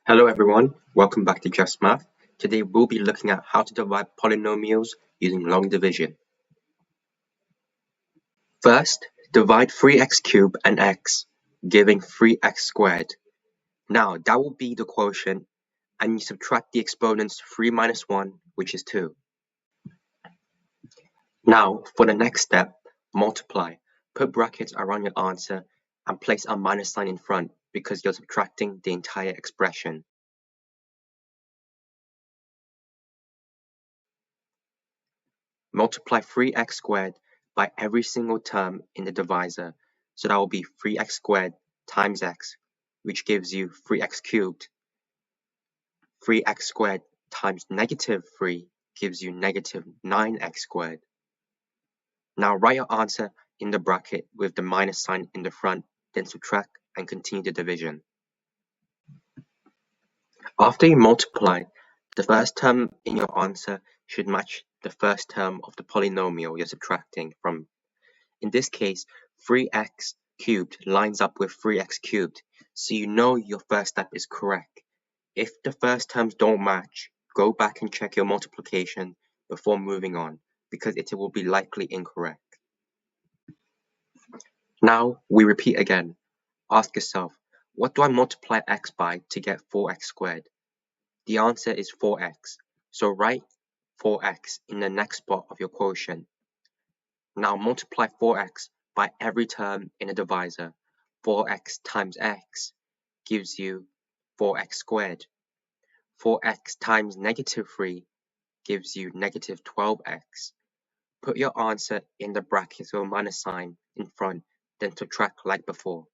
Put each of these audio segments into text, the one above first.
Hello everyone, welcome back to Just Math. Today we'll be looking at how to divide polynomials using long division. First, divide 3x cubed and x, giving 3x squared. Now that will be the quotient, and you subtract the exponents 3 minus 1, which is 2. Now for the next step, multiply. Put brackets around your answer and place a minus sign in front because you're subtracting the entire expression. Multiply 3x squared by every single term in the divisor, so that will be 3x squared times x, which gives you 3x cubed. 3x squared times negative 3 gives you negative 9x squared. Now write your answer in the bracket with the minus sign in the front, then subtract and continue the division. After you multiply, the first term in your answer should match the first term of the polynomial you're subtracting from. In this case, 3x cubed lines up with 3x cubed, so you know your first step is correct. If the first terms don't match, go back and check your multiplication before moving on, because it will be likely incorrect. Now we repeat again. Ask yourself, what do I multiply x by to get 4x squared? The answer is 4x, so write 4x in the next spot of your quotient. Now multiply 4x by every term in a divisor. 4x times x gives you 4x squared. 4x times negative 3 gives you negative 12x. Put your answer in the brackets with a minus sign in front, then subtract like before.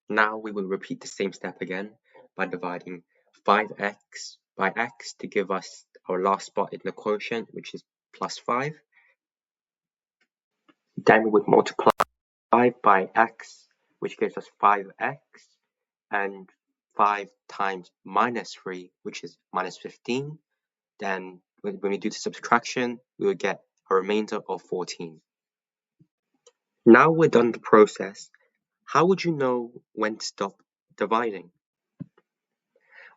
Now we will repeat the same step again by dividing 5x by x to give us our last spot in the quotient, which is plus 5. Then we would multiply 5 by x, which gives us 5x, and 5 times minus 3, which is minus 15. Then when we do the subtraction, we will get a remainder of 14. Now we're done the process. How would you know when to stop dividing?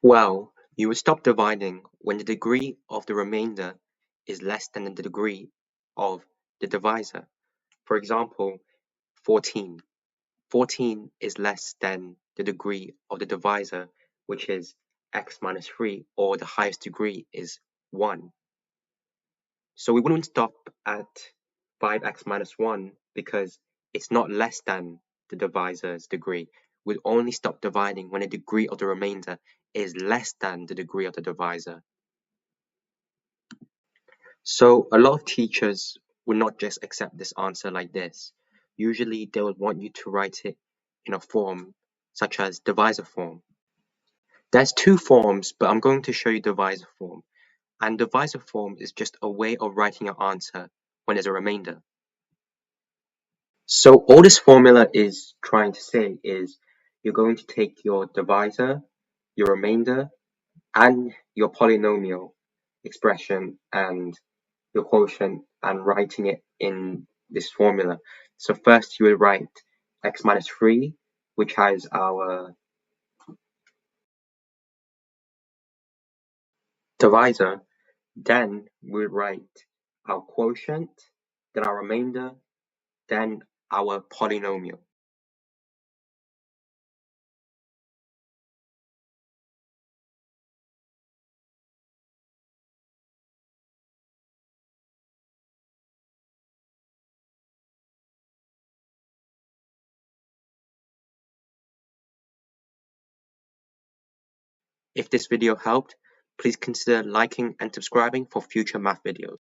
Well, you would stop dividing when the degree of the remainder is less than the degree of the divisor. For example, 14. 14 is less than the degree of the divisor, which is x minus 3, or the highest degree is 1. So we wouldn't stop at 5x minus 1 because it's not less than the divisor's degree. We'd only stop dividing when the degree of the remainder is less than the degree of the divisor. So a lot of teachers would not just accept this answer like this. Usually they would want you to write it in a form such as divisor form. There's two forms, but I'm going to show you divisor form. And divisor form is just a way of writing your answer when there's a remainder. So all this formula is trying to say is you're going to take your divisor, your remainder, and your polynomial expression and your quotient and writing it in this formula. So first you will write x minus 3, which has our divisor. Then we'll write our quotient, then our remainder, then our polynomial. If this video helped, please consider liking and subscribing for future math videos.